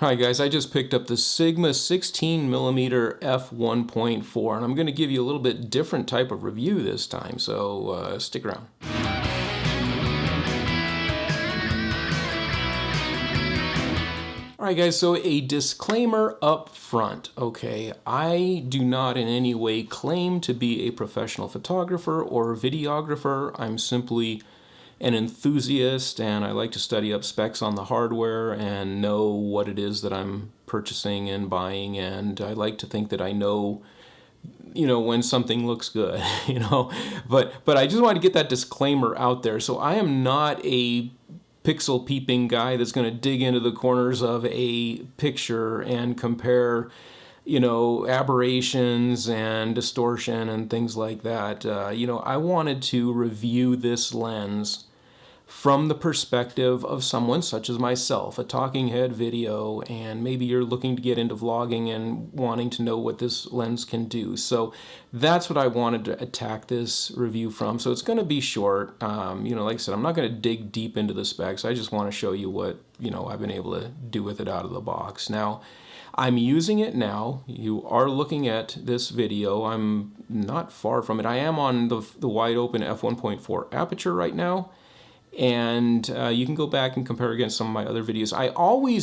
Hi guys, I just picked up the Sigma 16mm F1.4 and I'm going to give you a little bit different type of review this time, so stick around. Alright guys, so a disclaimer up front, okay? I do not in any way claim to be a professional photographer or videographer. I'm simply an enthusiast, and I like to study up specs on the hardware and know what it is that I'm purchasing and buying, and I like to think that I know when something looks good, but I just want to get that disclaimer out there. So I am not a pixel peeping guy that's going to dig into the corners of a picture and compare aberrations and distortion and things like that. I wanted to review this lens from the perspective of someone such as myself, a talking head video, and maybe you're looking to get into vlogging and wanting to know what this lens can do. So that's what I wanted to attack this review from. So it's going to be short. Like I said, I'm not going to dig deep into the specs. I just want to show you what, I've been able to do with it out of the box. Now, I'm using it now. You are looking at this video. I'm not far from it. I am on the wide open f1.4 aperture right now. And you can go back and compare against some of my other videos.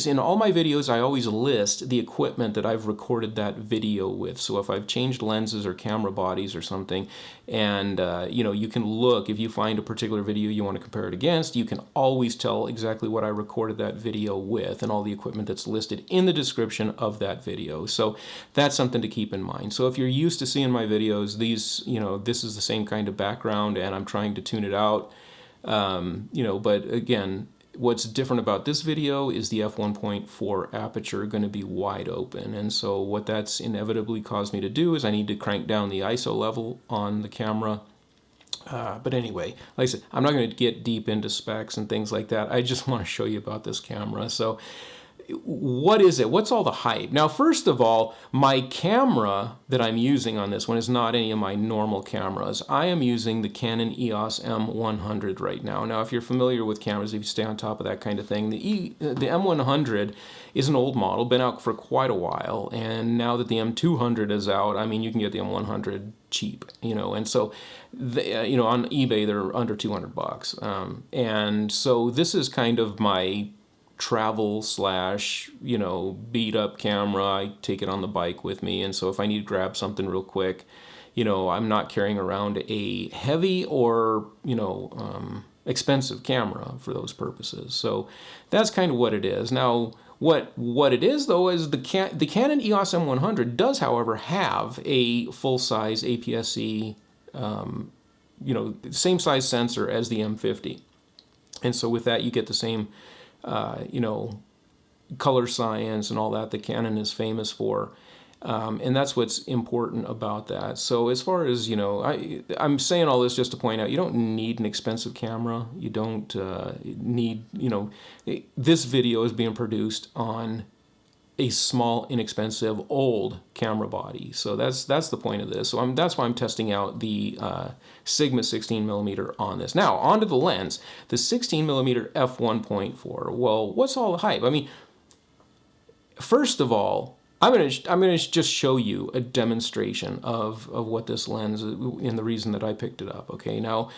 In all my videos, I always list the equipment that I've recorded that video with. So if I've changed lenses or camera bodies or something, and you can look, if you find a particular video you want to compare it against, you can always tell exactly what I recorded that video with and all the equipment that's listed in the description of that video. So that's something to keep in mind. So if you're used to seeing my videos, this is the same kind of background, and I'm trying to tune it out. But again, what's different about this video is the f1.4 aperture going to be wide open. And so what that's inevitably caused me to do is I need to crank down the ISO level on the camera. But anyway, like I said, I'm not going to get deep into specs and things like that. I just want to show you about this camera. So what is it? What's all the hype? Now, first of all, my camera that I'm using on this one is not any of my normal cameras. I am using the Canon EOS M100 right now. Now, if you're familiar with cameras, if you stay on top of that kind of thing, the M100 is an old model, been out for quite a while, and now that the M200 is out, I mean, you can get the M100 cheap, and so, on eBay, they're under 200 bucks. And so this is kind of my travel / beat up camera. I take it on the bike with me, and so if I need to grab something real quick, I'm not carrying around a heavy or expensive camera for those purposes. So that's kind of what it is. Now what it is though is the Canon EOS M100 does, however, have a full-size APS-C same size sensor as the M50, and so with that you get the same color science and all that Canon is famous for. And that's what's important about that. So as far as, I'm saying all this just to point out, you don't need an expensive camera. You don't need, this video is being produced on a small, inexpensive, old camera body. So that's the point of this. So that's why I'm testing out the Sigma 16mm on this. Now, onto the lens, the 16mm f1.4. Well, what's all the hype? I mean, first of all, I'm gonna just show you a demonstration of what this lens is and the reason that I picked it up. Okay, now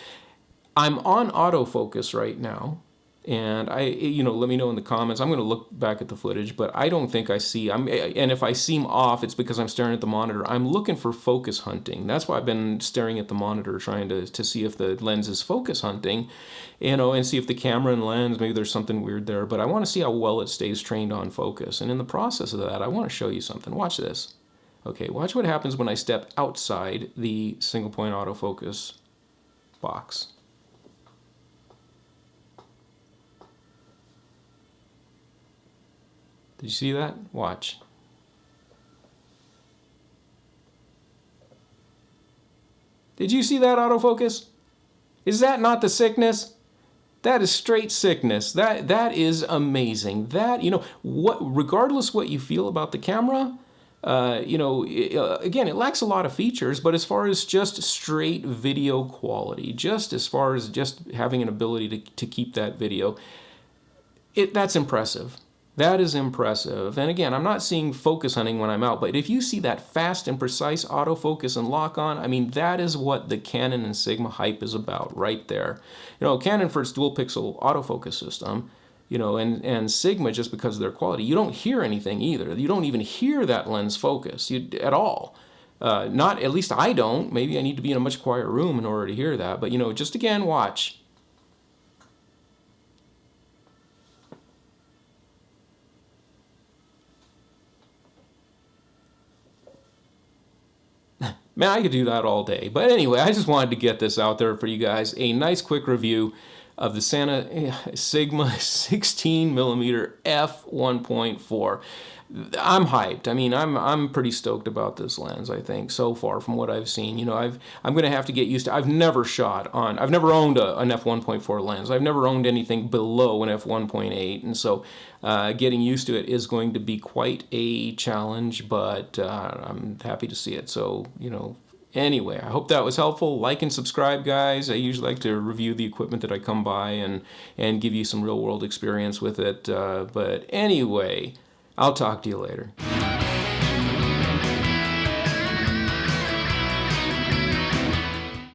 I'm on autofocus right now. And let me know in the comments. I'm going to look back at the footage, but I don't think I see. And if I seem off, it's because I'm staring at the monitor. I'm looking for focus hunting. That's why I've been staring at the monitor, trying to see if the lens is focus hunting, and see if the camera and lens, maybe there's something weird there. But I want to see how well it stays trained on focus. And in the process of that, I want to show you something. Watch this. Okay, watch what happens when I step outside the single point autofocus box. Did you see that? Watch. Did you see that autofocus? Is that not the sickness? That is straight sickness. That is amazing. That, regardless what you feel about the camera, again, it lacks a lot of features, but as far as just straight video quality, just as far as just having an ability to keep that video, that's impressive. That is impressive. And again, I'm not seeing focus hunting when I'm out, but if you see that fast and precise autofocus and lock-on, I mean, that is what the Canon and Sigma hype is about right there. You know, Canon for its dual pixel autofocus system, you know, and Sigma just because of their quality. You don't hear anything either. You don't even hear that lens focus at all. Not, at least I don't. Maybe I need to be in a much quieter room in order to hear that. But, you know, just again, watch. Man, I could do that all day. But anyway, I just wanted to get this out there for you guys. A nice quick review of the Sigma 16mm F1.4. I'm hyped. I mean, I'm pretty stoked about this lens, I think, so far from what I've seen. You know, I'm going to have to get used to. I've never owned an f1.4 lens. I've never owned anything below an f1.8, and so getting used to it is going to be quite a challenge, but I'm happy to see it. So, you know, anyway, I hope that was helpful. Like and subscribe, guys. I usually like to review the equipment that I come by and give you some real-world experience with it. But anyway, I'll talk to you later.